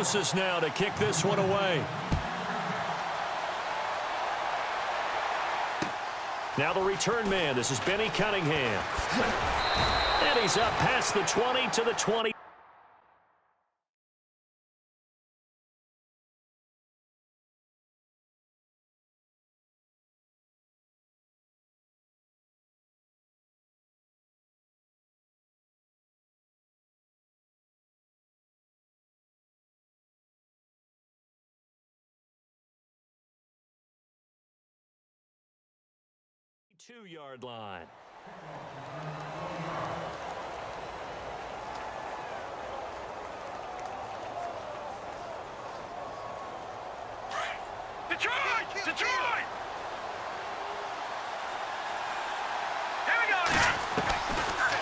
closest now to kick this one away. Now the return man. This is Benny Cunningham. And he's up past the 20 to the 20. Two-yard line. Detroit! Detroit! Here we go now.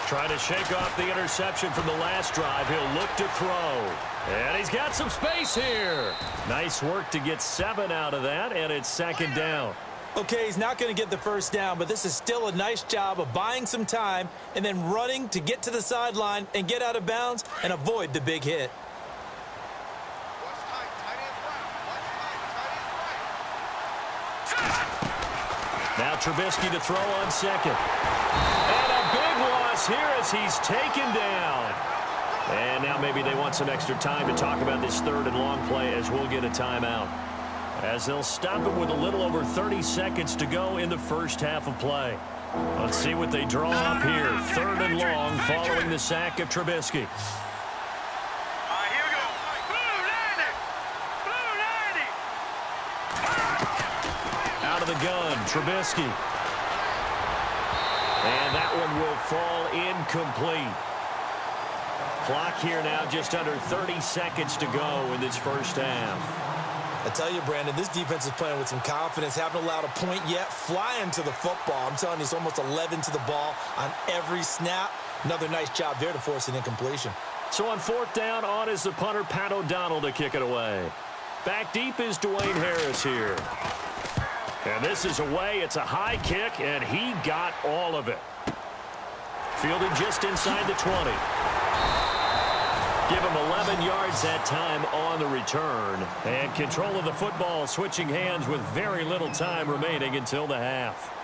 Trying to shake off the interception from the last drive. He'll look to throw. And he's got some space here. Nice work to get 7 out of that, and it's second down. Okay, he's not going to get the first down, but this is still a nice job of buying some time and then running to get to the sideline and get out of bounds and avoid the big hit. Now Trubisky to throw on second. And a big loss here as he's taken down. And now maybe they want some extra time to talk about this third and long play as we'll get a timeout. As they'll stop it with a little over 30 seconds to go in the first half of play. Let's see what they draw up here. Third and long following the sack of Trubisky. All right, here we go. Blue 90. Blue 90. Out of the gun, Trubisky. And that one will fall incomplete. Clock here now just under 30 seconds to go in this first half. I tell you, Brandon, this defense is playing with some confidence. Haven't allowed a point yet. Flying to the football. I'm telling you, it's almost 11 to the ball on every snap. Another nice job there to force an incompletion. So on fourth down, on is the punter, Pat O'Donnell, to kick it away. Back deep is Dwayne Harris here. And this is away. It's a high kick, and he got all of it. Fielded just inside the 20. Give him 11 yards that time on the return. And control of the football switching hands with very little time remaining until the half.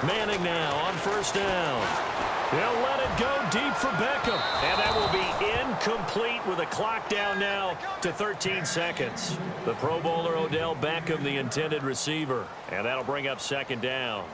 Manning now on first down. They'll let it go deep for Beckham. And that will be incomplete with a clock down now to 13 seconds. The Pro Bowler Odell Beckham, the intended receiver. And that'll bring up second down.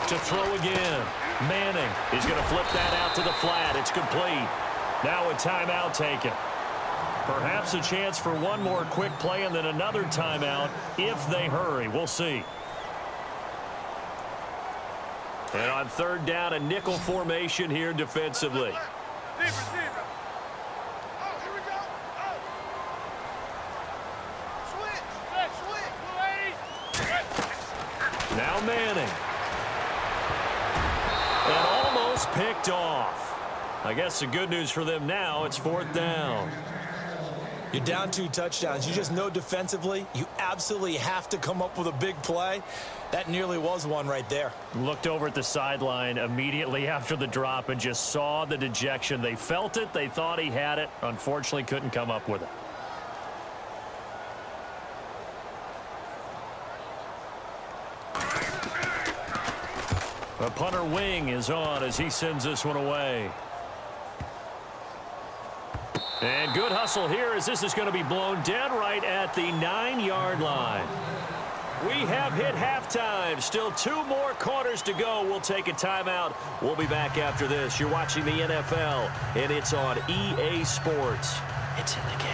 To throw again. Manning. He's going to flip that out to the flat. It's complete. Now a timeout taken. Perhaps a chance for one more quick play and then another timeout if they hurry. We'll see. And on third down, a nickel formation here defensively. Now Manning. And almost picked off. I guess the good news for them now, it's fourth down. You're down 2 touchdowns. You just know defensively you absolutely have to come up with a big play. That nearly was one right there. Looked over at the sideline immediately after the drop and just saw the dejection. They felt it. They thought he had it. Unfortunately, couldn't come up with it. The punter wing is on as he sends this one away. And good hustle here as this is going to be blown dead right at the 9-yard line. We have hit halftime. Still 2 more quarters to go. We'll take a timeout. We'll be back after this. You're watching the NFL, and it's on EA Sports. It's in the game.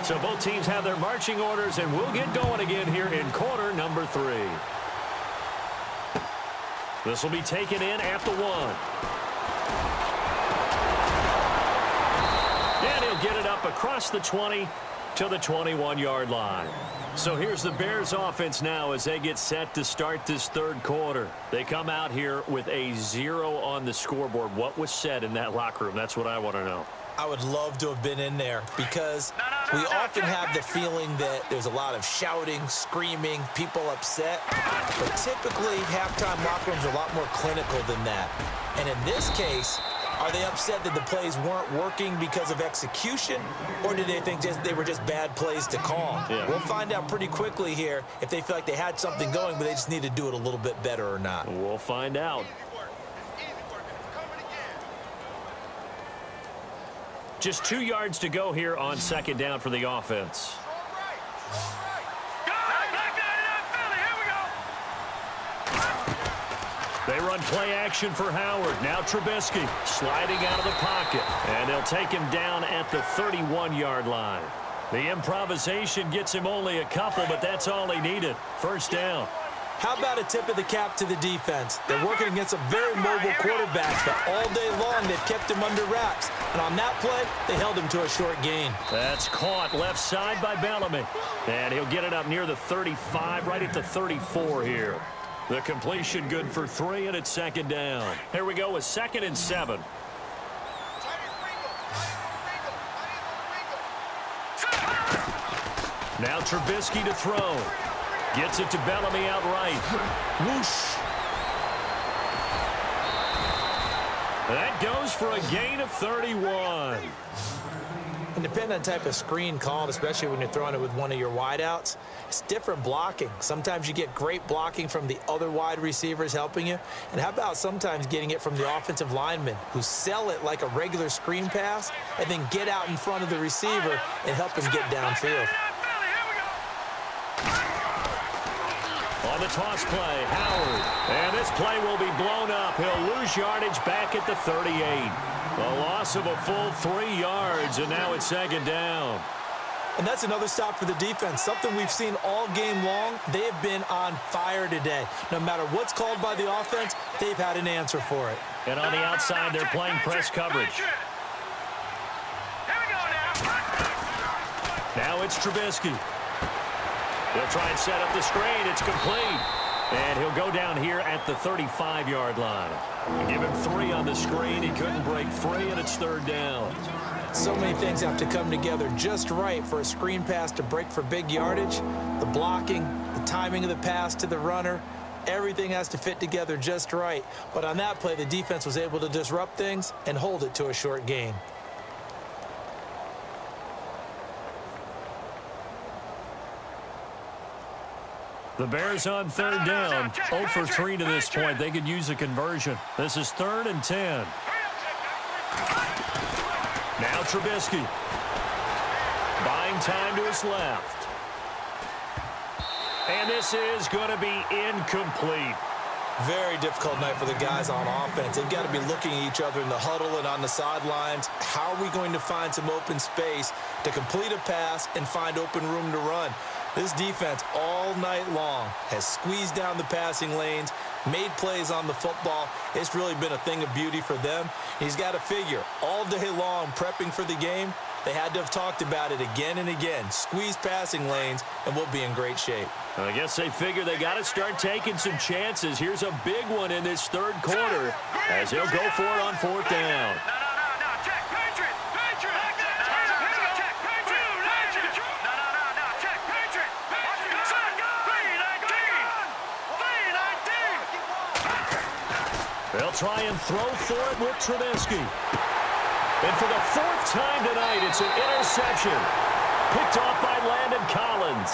So both teams have their marching orders, and we'll get going again here in quarter number 3. This will be taken in at the 1. And he'll get it up across the 20 to the 21-yard line. So here's the Bears offense now as they get set to start this third quarter. They come out here with a 0 on the scoreboard. What was said in that locker room? That's what I want to know. I would love to have been in there because we often have the feeling that there's a lot of shouting, screaming, people upset. But typically, halftime locker rooms are a lot more clinical than that. And in this case, are they upset that the plays weren't working because of execution, or did they think they were just bad plays to call? Yeah. We'll find out pretty quickly here if they feel like they had something going, but they just need to do it a little bit better or not. We'll find out. Just 2 yards to go here on second down for the offense. They run play action for Howard. Now Trubisky sliding out of the pocket. And they'll take him down at the 31-yard line. The improvisation gets him only a couple, but that's all he needed. First down. How about a tip of the cap to the defense? They're working against a very mobile quarterback, but all day long they've kept him under wraps. And on that play, they held him to a short gain. That's caught left side by Bellamy. And he'll get it up near the 35, right at the 34 here. The completion good for 3, and it's second down. Here we go with 2nd and 7. Now Trubisky to throw. Gets it to Bellamy outright. Whoosh. That goes for a gain of 31. And depending on the type of screen called, especially when you're throwing it with one of your wideouts, it's different blocking. Sometimes you get great blocking from the other wide receivers helping you. And how about sometimes getting it from the offensive linemen who sell it like a regular screen pass and then get out in front of the receiver and help him get downfield. On the toss play, Howard. And this play will be blown up. He'll lose yardage back at the 38. A loss of a full 3 yards, and now it's second down. And that's another stop for the defense, something we've seen all game long. They have been on fire today. No matter what's called by the offense, they've had an answer for it. And on the outside, they're playing press coverage. Now it's Trubisky. He'll try and set up the screen. It's complete. And he'll go down here at the 35-yard line. Give him 3 on the screen. He couldn't break free, and it's third down. So many things have to come together just right for a screen pass to break for big yardage. The blocking, the timing of the pass to the runner, everything has to fit together just right. But on that play, the defense was able to disrupt things and hold it to a short gain. The Bears on third down. 0 for 3 to this point. They could use a conversion. This is 3rd and 10. Now Trubisky. Buying time to his left. And this is going to be incomplete. Very difficult night for the guys on offense. They've got to be looking at each other in the huddle and on the sidelines. How are we going to find some open space to complete a pass and find open room to run? This defense all night long has squeezed down the passing lanes, made plays on the football. It's really been a thing of beauty for them. He's got to figure all day long prepping for the game. They had to have talked about it again and again. Squeeze passing lanes, and we'll be in great shape. I guess they figure they got to start taking some chances. Here's a big one in this third quarter as he'll go for it on 4th down. They'll try and throw for it with Trubisky. And for the 4th time tonight, it's an interception. Picked off by Landon Collins.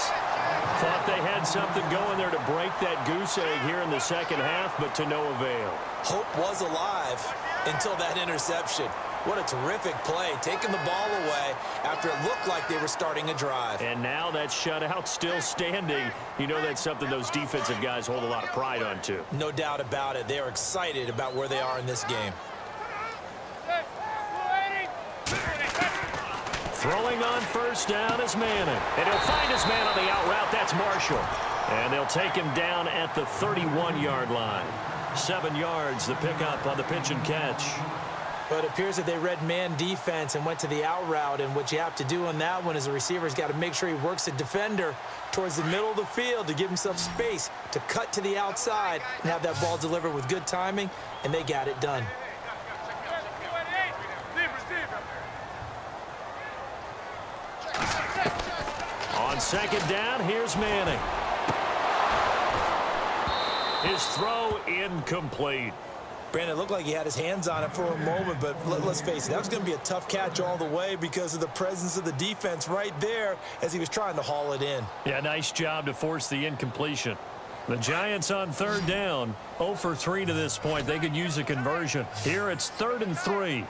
Thought they had something going there to break that goose egg here in the second half, but to no avail. Hope was alive until that interception. What a terrific play, taking the ball away after it looked like they were starting a drive. And now that shutout still standing. You know that's something those defensive guys hold a lot of pride on, too. No doubt about it. They're excited about where they are in this game. Throwing on first down is Manning. And he'll find his man on the out route. That's Marshall. And they'll take him down at the 31-yard line. 7 yards, the pickup on the pitch and catch. But it appears that they read man defense and went to the out route. And what you have to do on that one is the receiver's got to make sure he works the defender towards the middle of the field to give himself space to cut to the outside and have that ball delivered with good timing. And they got it done. On second down, here's Manning. His throw incomplete. Brandon, it looked like he had his hands on it for a moment, but let's face it, that was going to be a tough catch all the way because of the presence of the defense right there as he was trying to haul it in. Yeah, nice job to force the incompletion. The Giants on third down, 0 for 3 to this point. They could use a conversion. Here it's 3rd and 3.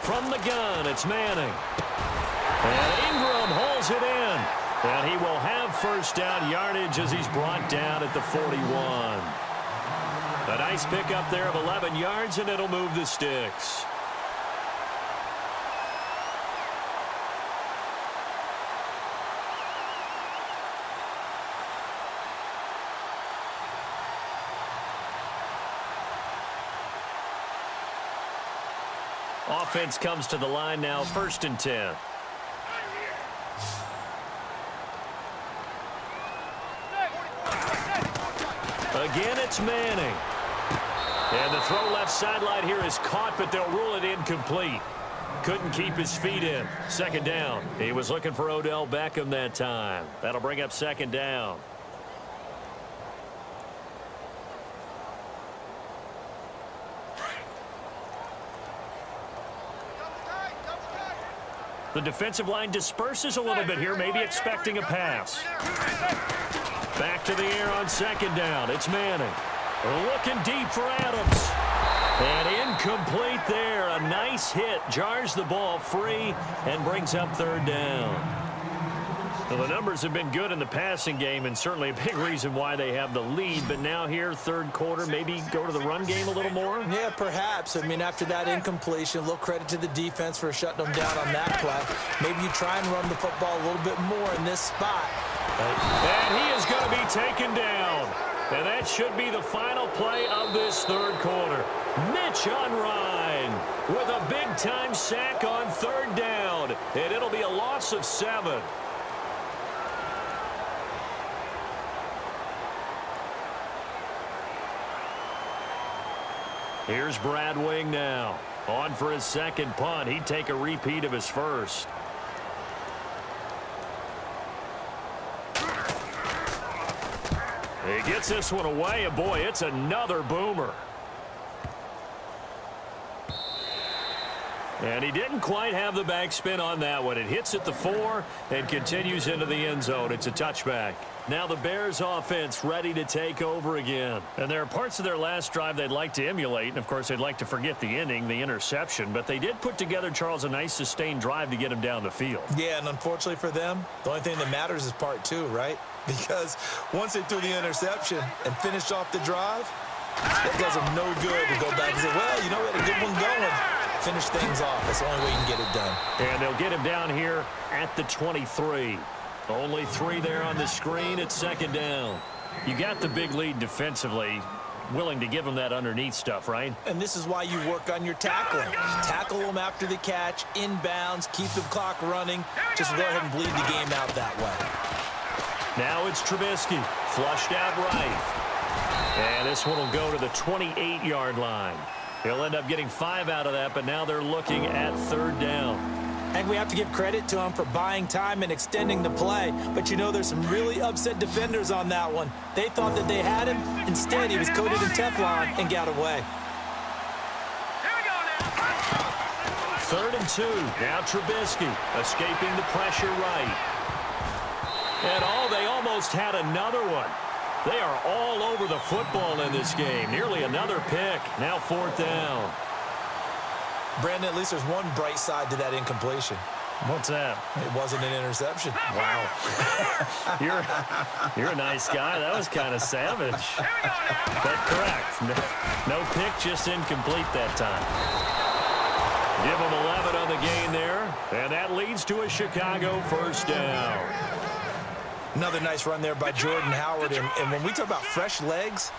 From the gun, it's Manning. And Ingram holds it in. And he will have first down yardage as he's brought down at the 41. A nice pickup there of 11 yards, and it'll move the sticks. Offense comes to the line now, 1st and 10. Again, it's Manning. And the throw left sideline here is caught, but they'll rule it incomplete. Couldn't keep his feet in. 2nd down. He was looking for Odell Beckham that time. That'll bring up 2nd down. The defensive line disperses a little bit here, maybe expecting a pass. Back to the air on 2nd down. It's Manning. Looking deep for Adams. And incomplete there. A nice hit. Jars the ball free and brings up 3rd down. Well, the numbers have been good in the passing game and certainly a big reason why they have the lead. But now here, 3rd quarter, maybe go to the run game a little more? Yeah, perhaps. I mean, after that incompletion, a little credit to the defense for shutting them down on that play. Maybe you try and run the football a little bit more in this spot. And he is going to be taken down. And that should be the final play of this 3rd quarter. Mitch on Ryan with a big-time sack on 3rd down. And it'll be a loss of 7. Here's Brad Wing now. On for his 2nd punt. He'd take a repeat of his 1st. He gets this one away, and boy, it's another boomer. And he didn't quite have the backspin on that one. It hits at the 4 and continues into the end zone. It's a touchback. Now the Bears offense ready to take over again. And there are parts of their last drive they'd like to emulate. And, of course, they'd like to forget the inning, the interception. But they did put together, Charles, a nice sustained drive to get him down the field. Yeah, and unfortunately for them, the only thing that matters is part 2, right? Because once they threw the interception and finished off the drive, it does them no good to go back and say, well, you know, we had a good one going. Finish things off. That's the only way you can get it done. And they'll get him down here at the 23. Only 3 there on the screen at 2nd down. You got the big lead defensively. Willing to give them that underneath stuff, right? And this is why you work on your tackling. Tackle them after the catch, inbounds, keep the clock running. Just go ahead and bleed the game out that way. Now it's Trubisky. Flushed out right. And this one will go to the 28-yard line. He'll end up getting 5 out of that, but now they're looking at 3rd down. And we have to give credit to him for buying time and extending the play. But you know, there's some really upset defenders on that one. They thought that they had him. Instead, he was coated in Teflon and got away. 3rd and 2. Now Trubisky escaping the pressure right. And they almost had another one. They are all over the football in this game. Nearly another pick. Now 4th down. Brandon, at least there's one bright side to that incompletion. What's that? It wasn't an interception. Wow. You're a nice guy. That was kind of savage. But correct. No pick, just incomplete that time. Give them 11 on the gain there. And that leads to a Chicago 1st down. Another nice run there by Jordan Howard. And when we talk about fresh legs,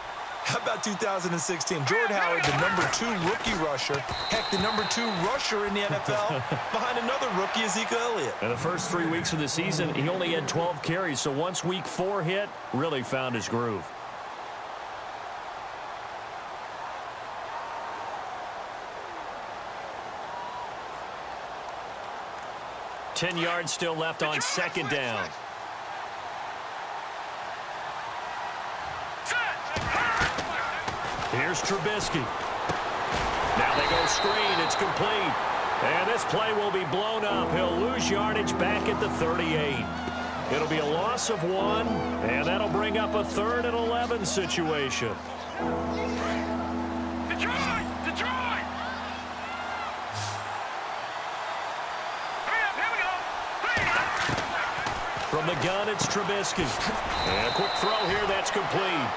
how about 2016? Jordan Howard, the #2 rookie rusher. Heck, the #2 rusher in the NFL behind another rookie, Ezekiel Elliott. In the first 3 weeks of the season, he only had 12 carries. So once week 4 hit, really found his groove. Ten yards still left on 2nd down. Here's Trubisky. Now they go screen. It's complete. And this play will be blown up. He'll lose yardage back at the 38. It'll be a loss of 1, and that'll bring up a 3rd and 11 situation. Detroit! Detroit! Hurry up, here we go! From the gun, it's Trubisky. And a quick throw here. That's complete.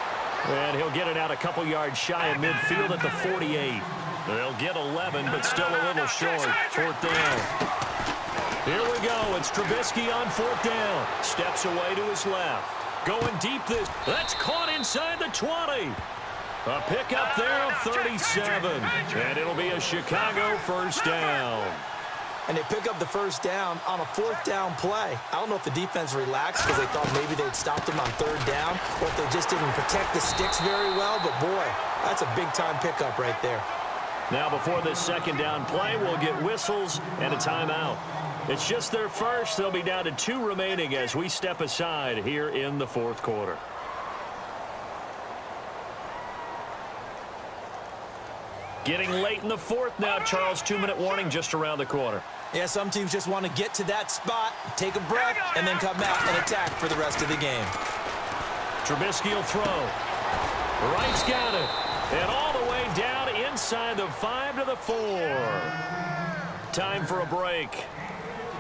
And he'll get it out a couple yards shy of midfield at the 48. They'll get 11, but still a little short. 4th down. Here we go. It's Trubisky on 4th down. Steps away to his left. Going deep this. That's caught inside the 20. A pickup there of 37. And it'll be a Chicago 1st down. And they pick up the 1st down on a 4th down play. I don't know if the defense relaxed because they thought maybe they'd stopped them on 3rd down, or if they just didn't protect the sticks very well. But, boy, that's a big-time pickup right there. Now, before this 2nd down play, we'll get whistles and a timeout. It's just their first. They'll be down to 2 remaining as we step aside here in the 4th quarter. Getting late in the 4th now, Charles. 2-minute warning just around the corner. Yeah, some teams just want to get to that spot, take a breath, and then come out and attack for the rest of the game. Trubisky will throw. Wright's got it. And all the way down inside the 5 to the 4. Time for a break.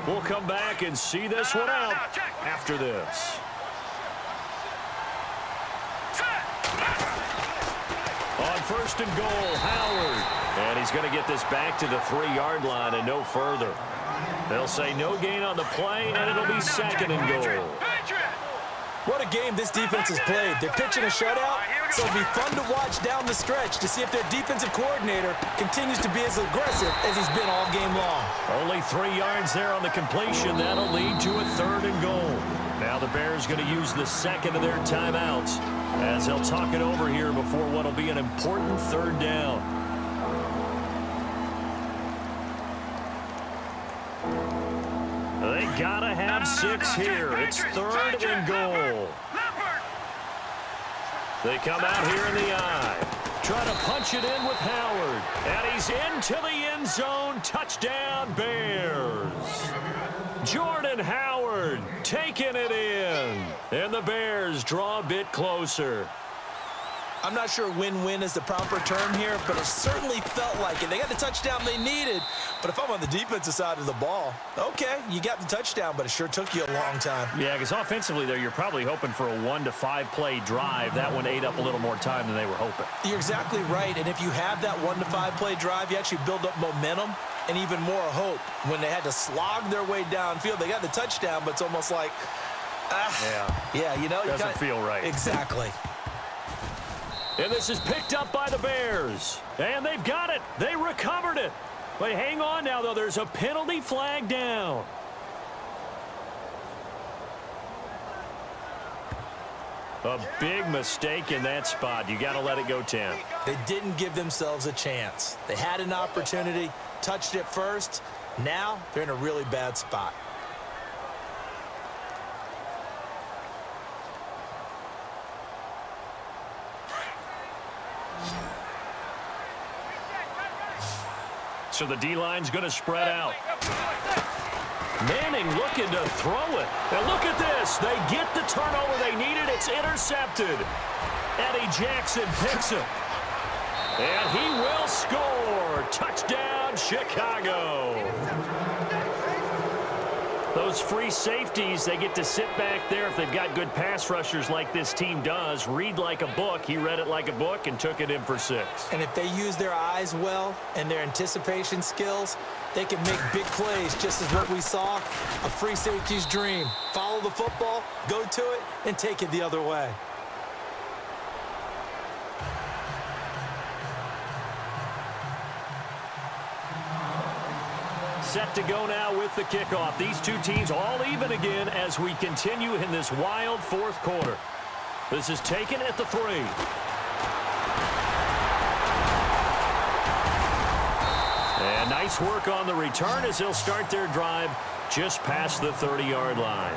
We'll come back and see this one out after this. On 1st and goal, Howard. And he's going to get this back to the 3-yard line and no further. They'll say no gain on the play, and it'll be 2nd and goal. What a game this defense has played. They're pitching a shutout, so it'll be fun to watch down the stretch to see if their defensive coordinator continues to be as aggressive as he's been all game long. Only 3 yards there on the completion. That'll lead to a 3rd and goal. Now the Bears going to use the 2nd of their timeouts as they'll talk it over here before what will be an important 3rd down. They gotta have 6 here. It's 3rd and goal. They come out here in the eye. Try to punch it in with Howard. And he's into the end zone. Touchdown, Bears. Jordan Howard taking it in. And the Bears draw a bit closer. I'm not sure win-win is the proper term here, but it certainly felt like it. They got the touchdown they needed, but if I'm on the defensive side of the ball, okay, you got the touchdown, but it sure took you a long time. Yeah, because offensively there, you're probably hoping for a 1 to 5 play drive. That one ate up a little more time than they were hoping. You're exactly right, and if you have that 1 to 5 play drive, you actually build up momentum and even more hope. When they had to slog their way downfield, they got the touchdown, but it's almost like, yeah, you know. Doesn't feel right. Exactly. And this is picked up by the Bears. And they've got it. They recovered it. But hang on now, though. There's a penalty flag down. A big mistake in that spot. You got to let it go 10. They didn't give themselves a chance. They had an opportunity, touched it first. Now they're in a really bad spot. So the D-line's going to spread out. Manning looking to throw it. And look at this. They get the turnover they needed. It's intercepted. Eddie Jackson picks it. And he will score. Touchdown, Chicago. Those free safeties, they get to sit back there if they've got good pass rushers like this team does. Read like a book. He read it like a book and took it in for 6. And if they use their eyes well and their anticipation skills, they can make big plays, just as what we saw, a free safety's dream. Follow the football, go to it, and take it the other way. Set to go now with the kickoff. These two teams all even again as we continue in this wild fourth quarter. This is taken at the 3. And nice work on the return as they'll start their drive just past the 30-yard line.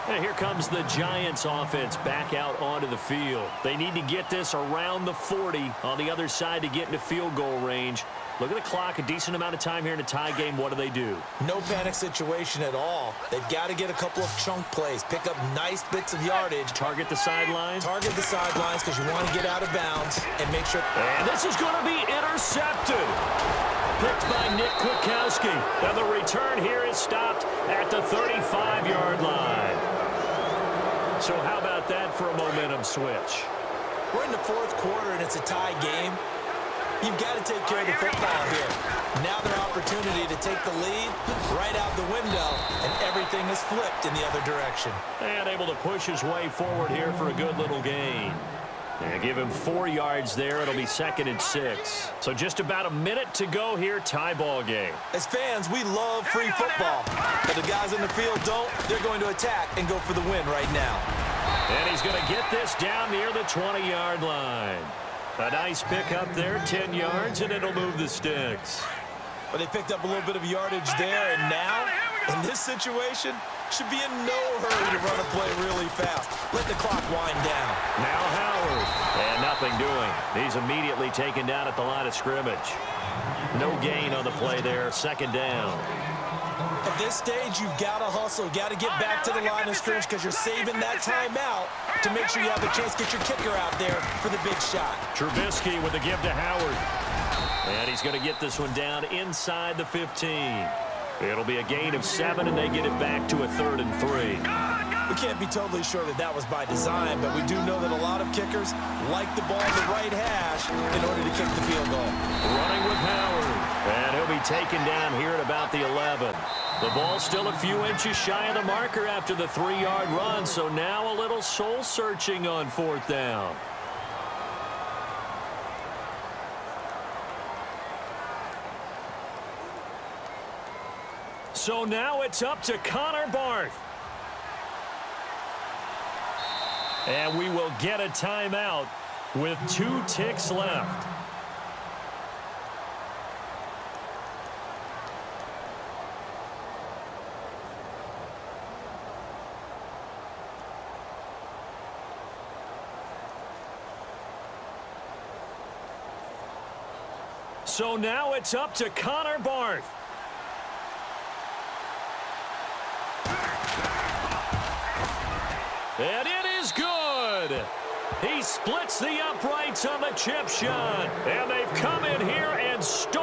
And here comes the Giants offense back out onto the field. They need to get this around the 40 on the other side to get into field goal range. Look at the clock, a decent amount of time here in a tie game. What do? No panic situation at all. They've got to get a couple of chunk plays, pick up nice bits of yardage. Target the sidelines. Target the sidelines because you want to get out of bounds and make sure. And this is going to be intercepted. Picked by Nick Kwiatkowski. And the return here is stopped at the 35-yard line. So how about that for a momentum switch? We're in the fourth quarter and it's a tie game. You've got to take care of the football here. Now their opportunity to take the lead right out the window, and everything is flipped in the other direction. And able to push his way forward here for a good little gain. And give him 4 yards there. It'll be 2nd and 6. So just about a minute to go here. Tie ball game. As fans, we love free football. But the guys in the field don't. They're going to attack and go for the win right now. And he's going to get this down near the 20-yard line. A nice pick up there, 10 yards, and it'll move the sticks. But they picked up a little bit of yardage there, and now, in this situation, should be in no hurry to run a play really fast. Let the clock wind down. Now Howard, and nothing doing. He's immediately taken down at the line of scrimmage. No gain on the play there, 2nd down. At this stage, you've got to hustle, got to get back to the line of scrimmage because you're saving that timeout to make sure you have a chance to get your kicker out there for the big shot. Trubisky with a give to Howard. And he's going to get this one down inside the 15. It'll be a gain of 7, and they get it back to a 3rd and 3. We can't be totally sure that that was by design, but we do know that a lot of kickers like the ball in the right hash in order to kick the field goal. Running with Howard. And he'll be taken down here at about the 11. The ball still a few inches shy of the marker after the 3-yard run, so now a little soul-searching on 4th down. So now it's up to Connor Barth. And we will get a timeout with 2 ticks left. So now it's up to Connor Barth. And it is good. He splits the uprights on the chip shot. And they've come in here and stolen.